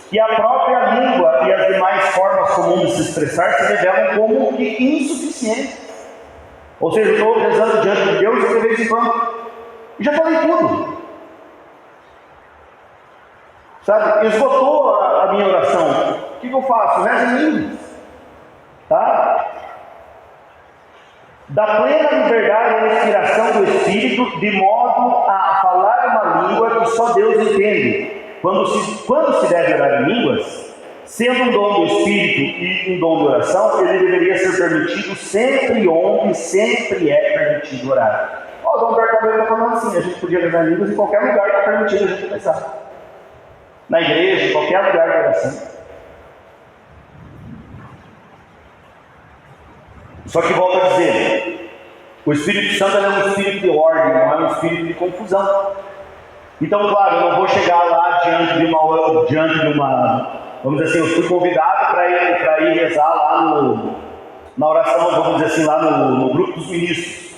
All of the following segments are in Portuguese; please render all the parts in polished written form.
que a própria língua e as demais formas comuns de se expressar se revelam como que insuficientes. Ou seja, eu estou rezando diante de Deus e de vez em quando já falei tudo. Sabe? Esgotou a minha oração. O que eu faço? Rezo em línguas. Tá? Da plena liberdade e inspiração do Espírito, de modo a falar uma língua que só Deus entende. Quando se deve orar em línguas, sendo um dom do Espírito e um dom de oração, ele deveria ser permitido sempre onde sempre é permitido orar. O Dom Bertoldo está falando assim, a gente podia rezar em línguas em qualquer lugar que é permitido a gente rezar. Na igreja, em qualquer lugar de oração. Só que volta a dizer, o Espírito Santo é um espírito de ordem, não é um espírito de confusão. Então, claro, eu não vou chegar lá diante de uma vamos dizer assim, eu fui convidado para ir rezar lá na oração, vamos dizer assim, lá no grupo dos ministros.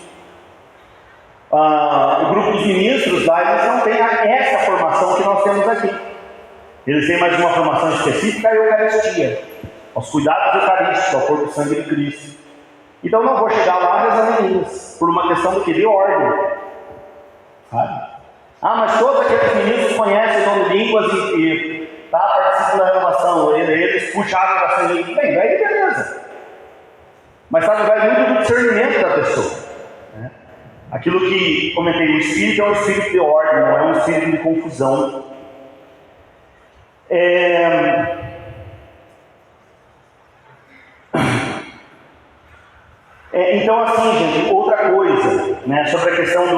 O grupo dos ministros lá, eles não têm essa formação que nós temos aqui. Eles têm mais uma formação específica, a Eucaristia, aos cuidados eucarísticos, ao corpo e sangue de Cristo. Então não vou chegar lá rezando em línguas, por uma questão do que? De ordem. Sabe? Mas todos aqueles ministros conhecem o dom de línguas e participam da renovação, eles puxaram a oração em línguas. Bem, daí beleza. Mas sabe, vai muito do discernimento da pessoa. Né? Aquilo que comentei, o Espírito é um espírito de ordem, não é um espírito de confusão. Então, assim, gente, outra coisa, né, sobre a questão do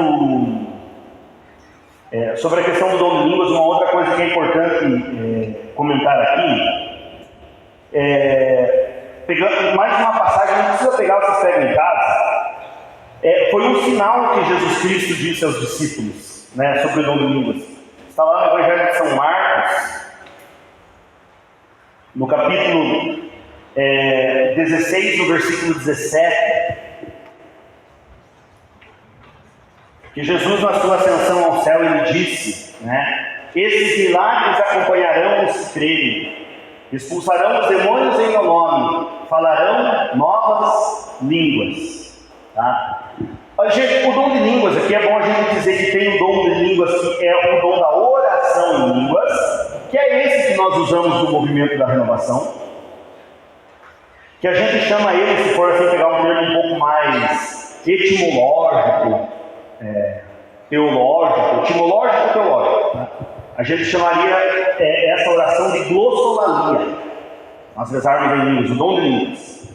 dom de línguas, uma outra coisa que é importante comentar aqui, pegando mais uma passagem, não precisa pegar, vocês pegam em casa, foi um sinal que Jesus Cristo disse aos discípulos, né, sobre o dom de línguas. Está lá no Evangelho de São Marcos, no capítulo 16, no versículo 17, que Jesus, na sua ascensão ao céu, ele disse, né, esses milagres acompanharão os que crerem, expulsarão os demônios em meu nome, falarão novas línguas. Tá? Gente, o dom de línguas, aqui é bom a gente dizer que tem o dom de línguas, que é o dom da oração em línguas, que é esse que nós usamos no movimento da renovação, que a gente chama ele, se for assim pegar um termo um pouco mais etimológico, teológico, né? A gente chamaria essa oração de glossolalia, nós rezarmos em línguas, o dom de línguas.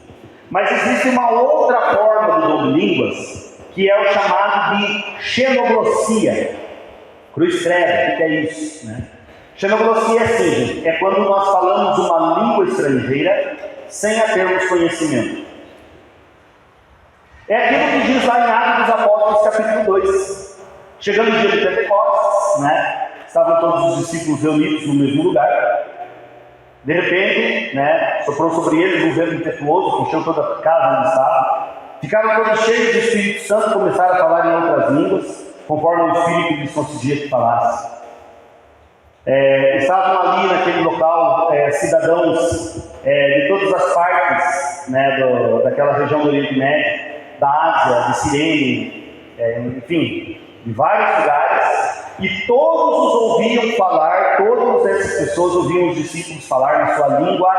Mas existe uma outra forma do dom de línguas, que é o chamado de xenoglossia. Cruz credo, o que é isso? Né? Xenoglossia é assim, gente, é quando nós falamos uma língua estrangeira sem a termos conhecimento. É aquilo que diz lá em Atos dos Apóstolos, capítulo 2. Chegando o dia de Pentecostes, né, estavam todos os discípulos reunidos no mesmo lugar. De repente, né, soprou sobre eles um vento impetuoso, que encheu toda a casa onde estavam. Ficaram todos cheios do Espírito Santo, começaram a falar em outras línguas, conforme o Espírito lhes concedia que falasse. Estavam ali naquele local cidadãos de todas as partes, né, daquela região do Oriente Médio, da Ásia, de Cirene, enfim, de vários lugares, e todos os ouviam falar, todas essas pessoas ouviam os discípulos falar na sua língua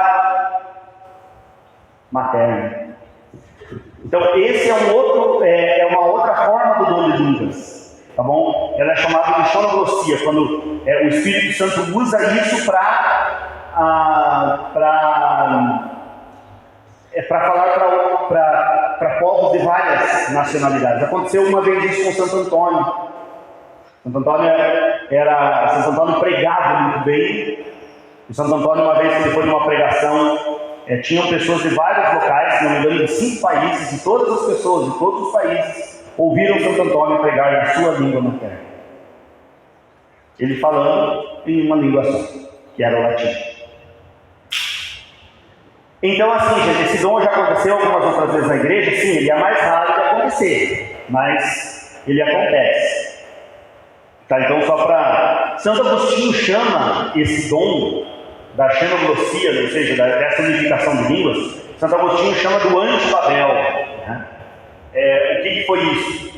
materna. Então, esse é uma outra forma do dom de línguas, tá bom? Ela é chamada de xenoglossia, quando o Espírito Santo usa isso para falar para povos de várias nacionalidades. Aconteceu uma vez isso com Santo Antônio. Santo Antônio pregava muito bem. E Santo Antônio, uma vez que ele foi numa pregação, tinham pessoas de vários locais, se não me engano, de 5 países, e todas as pessoas de todos os países ouviram Santo Antônio pregar na sua língua materna. Ele falando em uma língua só, que era o latim. Então, assim, gente, esse dom já aconteceu algumas outras vezes na igreja. Sim, ele é mais raro de acontecer, mas ele acontece. Tá, então, só para... Santo Agostinho chama esse dom da xenoglossia, ou seja, dessa unificação de línguas, Santo Agostinho chama do anti-Babel. Né? O que foi isso?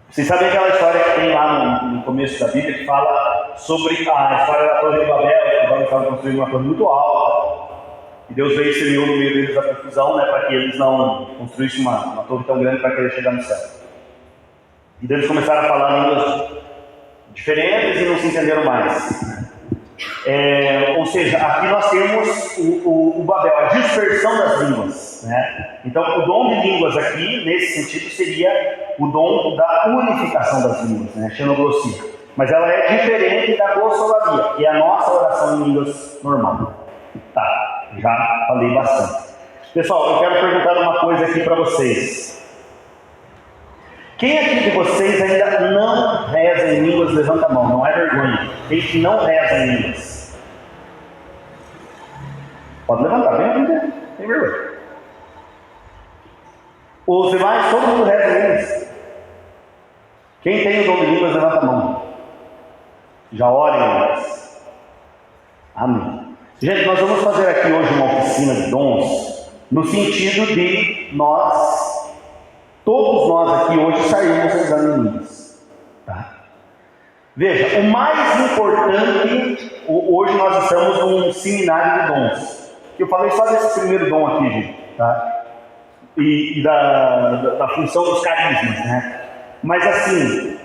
Vocês sabem aquela história que tem lá no começo da Bíblia que fala sobre a história da Torre de Babel, que os homens estavam construindo uma torre muito alta, e Deus veio e semeou no meio deles a confusão, né, para que eles não construíssem uma torre tão grande para querer chegar no céu. E eles começaram a falar línguas diferentes e não se entenderam mais. Ou seja, aqui nós temos o Babel, a dispersão das línguas. Né? Então, o dom de línguas aqui, nesse sentido, seria o dom da unificação das línguas, né? Xenoglossia. Mas ela é diferente da glossolalia, que é a nossa oração em línguas normal. Tá, já falei bastante. Pessoal, eu quero perguntar uma coisa aqui para vocês. Quem aqui de vocês ainda não reza em línguas, levanta a mão, não é vergonha. Quem que não reza em línguas? Pode levantar, bem, tem vergonha. Os demais, todo mundo reza em línguas. Quem tem o dom de línguas, levanta a mão. Já ora em línguas. Amém. Gente, nós vamos fazer aqui hoje uma oficina de dons, no sentido de todos nós aqui hoje saímos rezando em línguas. Tá? Veja, o mais importante, hoje nós estamos num seminário de dons. Eu falei só desse primeiro dom aqui, gente, tá? E da função dos carismas, né? Mas assim,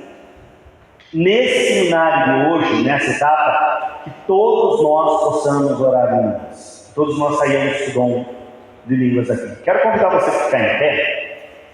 nesse seminário de hoje, nessa etapa, que todos nós possamos orar em línguas. Todos nós saímos com o dom de línguas aqui. Quero convidar você para ficar em pé.